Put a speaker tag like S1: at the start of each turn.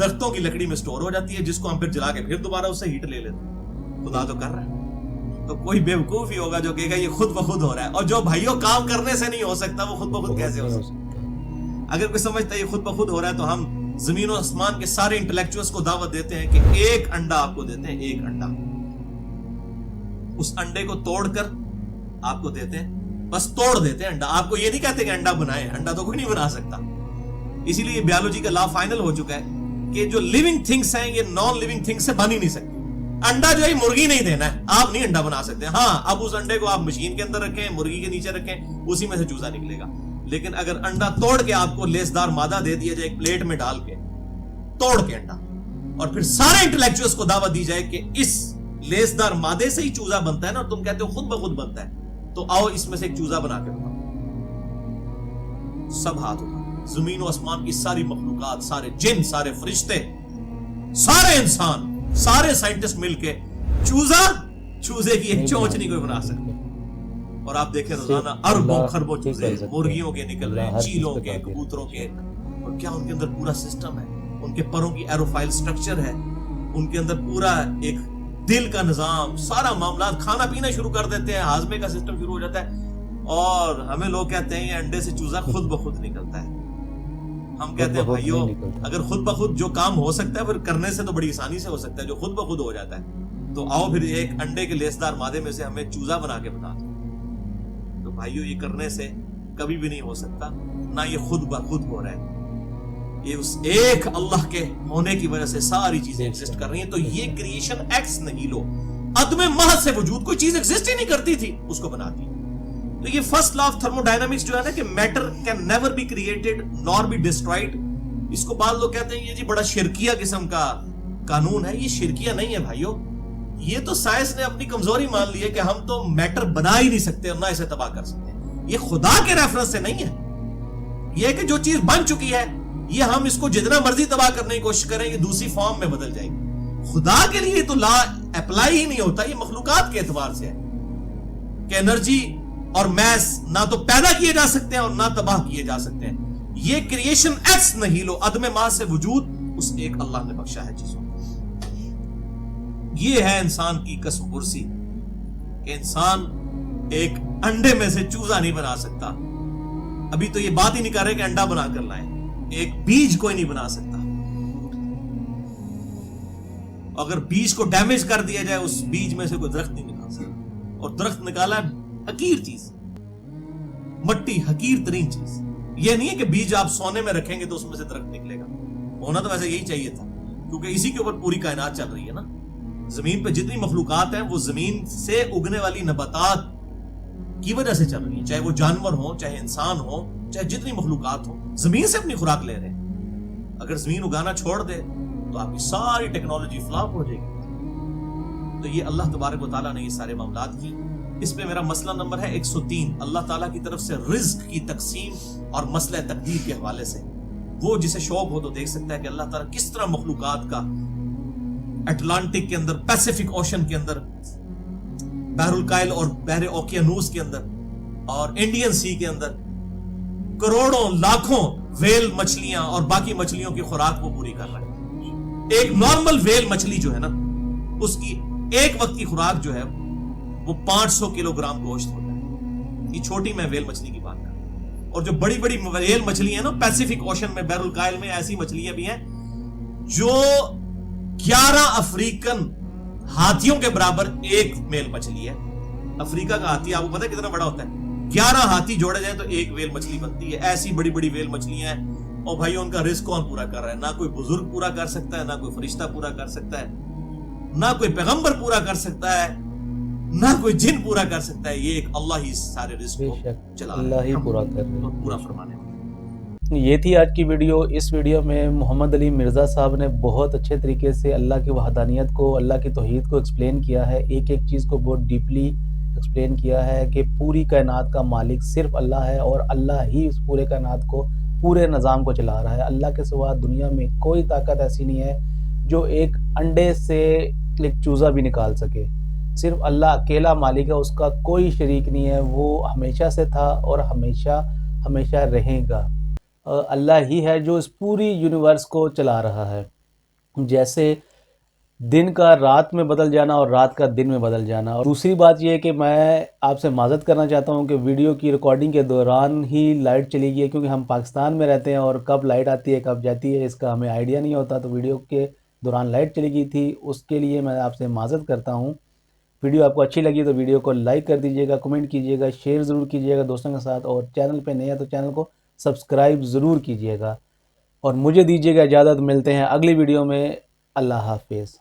S1: درختوں کی لکڑی میں سٹور ہو جاتی ہے، جس کو ہم پھر جلا کے پھر دوبارہ اس سے ہیٹ لے لیتے ہیں. خدا تو کر رہا ہے. تو کوئی بیوقوف ہی ہوگا جو کہے گا یہ خود بخود ہو رہا ہے. اور جو بھائیوں کام کرنے سے نہیں ہو سکتا وہ خود بخود کیسے ہو سکتا ہے؟ اگر کوئی سمجھتا ہے یہ خود بخود ہو رہا ہے تو ہم زمین و آسمان کے سارے انٹلیکچوئلز کو دعوت دیتے ہیں کہ ایک انڈا آپ کو دیتے ہیں، ایک انڈا. اس انڈے کو توڑ کر آپ کو دیتے ہیں، بس توڑ دیتے ہیں انڈا. آپ کو یہ نہیں کہتے کہ انڈا بنائیں، انڈا تو کوئی نہیں بنا سکتا. اسی لیے بیولوجی کا لا فائنل ہو چکا ہے کہ جو لیونگ تھنگس ہیں یہ نان لیونگ تھنگس سے بن ہی نہیں سکتی. انڈا جو ہے مرغی نہیں دینا ہے، آپ نہیں انڈا بنا سکتے. ہاں اب اس انڈے کو آپ مشین کے اندر رکھیں، مرغی کے نیچے رکھیں، اسی میں سے چوزا نکلے گا. لیکن اگر انڈا توڑ کے آپ کو لیسدار مادہ دے دیا جائے ایک پلیٹ میں ڈال کے، توڑ کے انڈا، اور پھر سارے انٹلیکچوئلز کو دعوت دی جائے کہ اس لیسدار مادے سے ہی چوزا بنتا ہے نا، اور تم کہتے ہو خود بخود بنتا ہے، تو آؤ اس میں سے ایک چوزا بنا کے بتاؤ. سب ہاتھ اٹھا. زمین و آسمان کی ساری مخلوقات، سارے جن، سارے فرشتے، سارے انسان، سارے سائنٹسٹ مل کے چوزے کی ایک چونچ نہیں کوئی بنا سکتے. اور آپ دیکھیں روزانہ اربوں خربوں چوزے مرغیوں کے نکل رہے ہیں، چیلوں کے، کبوتروں کے. اور کیا ان کے اندر پورا سسٹم ہے، ان کے پروں کی ایروفائل سٹرکچر ہے، ان کے اندر پورا ایک دل کا نظام، سارا معاملات. کھانا پینا شروع کر دیتے ہیں، ہاضمے کا سسٹم شروع ہو جاتا ہے. اور ہمیں لوگ کہتے ہیں یہ انڈے سے چوزا خود بخود نکلتا ہے. ہم کہتے ہیں بھائیو اگر خود بخود جو کام ہو سکتا ہے پھر کرنے سے تو بڑی آسانی سے ہو سکتا ہے، جو خود بخود ہو جاتا ہے تو آؤ پھر ایک انڈے کے لیسدار مادے میں سے ہمیں چوزا بنا کے بتا دو. تو بھائیو یہ کرنے سے کبھی بھی نہیں ہو سکتا، نہ یہ خود بخود ہو رہا ہے. یہ اس ایک اللہ کے ہونے کی وجہ سے ساری چیزیں ایگزسٹ کر رہی ہیں. تو یہ کریشن ایکس نہیں لو، عدم محض سے وجود، کوئی چیز ایگزسٹ ہی نہیں کرتی تھی اس کو بنا دی. تو یہ first law of thermodynamics جو ہے نا کہ matter can never be created nor be destroyed. اس کو بعض لوگ کہتے ہیں یہ جی بڑا شرکیہ قسم کا قانون ہے. یہ شرکیہ نہیں ہے بھائیو، یہ تو سائنس نے اپنی کمزوری مان لی ہے کہ ہم تو میٹر بنا ہی نہیں سکتے اور نہ اسے تباہ کر سکتے. یہ خدا کے ریفرنس سے نہیں ہے. یہ کہ جو چیز بن چکی ہے یہ ہم اس کو جتنا مرضی تباہ کرنے کی کوشش کریں یہ دوسری فارم میں بدل جائے گی. خدا کے لیے تو لا اپلائی ہی نہیں ہوتا. یہ مخلوقات کے اعتبار سے ہے کہ انرجی اور میس نہ تو پیدا کیے جا سکتے ہیں اور نہ تباہ کیے جا سکتے ہیں. یہ کریشن ایکس نہیں لو، عدم محض سے وجود اس ایک اللہ نے بخشا ہے چیزوں. یہ ہے انسان کی کسب پرسی کہ انسان ایک انڈے میں سے چوزا نہیں بنا سکتا. ابھی تو یہ بات ہی نہیں کر رہے کہ انڈا بنا کر لائیں. ایک بیج کوئی نہیں بنا سکتا. اگر بیج کو ڈیمیج کر دیا جائے اس بیج میں سے کوئی درخت نہیں نکال سکتا. اور درخت نکالا ہے حقیر چیز، مٹی حقیر ترین چیز. یہ نہیں ہے کہ بیج آپ سونے میں رکھیں گے تو اس میں سے درخت نکلے گا. ہونا تو ویسے یہی چاہیے تھا کیونکہ اسی کے اوپر پوری کائنات چل رہی ہے نا. زمین پہ جتنی مخلوقات ہیں وہ زمین سے اگنے والی نباتات کی وجہ سے چل رہی ہیں، چاہے وہ جانور ہوں، چاہے انسان ہوں، چاہے جتنی مخلوقات ہوں، زمین سے اپنی خوراک لے رہے ہیں. اگر زمین اگانا چھوڑ دے تو آپ کی ساری ٹیکنالوجی فلاپ ہو جائے گی. تو یہ اللہ تبارک و تعالیٰ نے یہ سارے معاملات کی. اس پہ میرا مسئلہ نمبر ہے 103، اللہ تعالیٰ کی طرف سے رزق کی تقسیم اور مسئلہ تقدیر کے حوالے سے. وہ جسے شوق ہو تو دیکھ سکتا ہے کہ اللہ تعالیٰ کس طرح مخلوقات کا اٹلانٹک کے اندر، پیسیفک اوشن کے اندر، بحر الکائل اور بحر اوقیانوس کے اندر اور انڈین سی کے اندر کروڑوں لاکھوں ویل مچھلیاں اور باقی مچھلیوں کی خوراک وہ پوری کر رہا ہے. ایک نارمل ویل مچھلی جو ہے نا اس کی ایک وقت کی خوراک جو ہے وہ 500 کلو گرام گوشت ہوتا ہے. یہ چھوٹی میں ویل مچھلی کی بات کر رہا ہوں. اور جو بڑی بڑی ویل مچھلی ہیں نا پیسیفک اوشن میں، بحر الکائل میں، ایسی مچھلیاں بھی ہیں جو 11 افریقن ہاتھیوں کے برابر ایک میل مچھلی ہے. افریقہ کا ہاتھی آپ کو پتا ہے کتنا بڑا ہوتا ہے؟ 11 ہاتھی جوڑے جائیں تو ایک ویل مچھلی بنتی ہے. ایسی بڑی بڑی ویل مچھلیاں ہیں. اور بھائی ان کا رزق کون پورا کر رہا ہے؟ نہ کوئی بزرگ پورا کر سکتا ہے، نہ کوئی فرشتہ پورا کر سکتا ہے، نہ کوئی پیغمبر پورا کر سکتا ہے، نہ کوئی جن پورا کر سکتا ہے. یہ ایک اللہ ہی سارے رزق کو چلا رہا ہے، اللہ ہی پورا کر رہا ہے، پورا فرمانے والا.
S2: یہ تھی آج کی ویڈیو. اس ویڈیو میں محمد علی مرزا صاحب نے بہت اچھے طریقے سے اللہ کی وحدانیت کو، اللہ کی توحید کو ایکسپلین کیا ہے. ایک ایک چیز کو بہت ڈیپلی ایکسپلین کیا ہے کہ پوری کائنات کا مالک صرف اللہ ہے اور اللہ ہی اس پورے کائنات کو، پورے نظام کو چلا رہا ہے. اللہ کے سوا دنیا میں کوئی طاقت ایسی نہیں ہے جو ایک انڈے سے ایک چوزا بھی نکال سکے. صرف اللہ اکیلا مالک ہے، اس کا کوئی شریک نہیں ہے. وہ ہمیشہ سے تھا اور ہمیشہ رہے گا. اللہ ہی ہے جو اس پوری یونیورس کو چلا رہا ہے. جیسے دن کا رات میں بدل جانا اور رات کا دن میں بدل جانا. اور دوسری بات یہ ہے کہ میں آپ سے معذرت کرنا چاہتا ہوں کہ ویڈیو کی ریکارڈنگ کے دوران ہی لائٹ چلی گئی ہے، کیونکہ ہم پاکستان میں رہتے ہیں اور کب لائٹ آتی ہے کب جاتی ہے اس کا ہمیں آئیڈیا نہیں ہوتا. تو ویڈیو کے دوران لائٹ چلی گئی تھی، اس کے لیے میں آپ سے معذرت کرتا ہوں. ویڈیو آپ کو اچھی لگی تو ویڈیو کو لائک کر دیجیے گا، کمنٹ کیجیے گا، شیئر ضرور کیجیے گا دوستوں کے ساتھ، اور چینل پہ نئے ہیں تو چینل کو سبسکرائب ضرور کیجیے گا. اور مجھے دیجیے گا اجازت، ملتے ہیں اگلی ویڈیو میں. اللہ حافظ.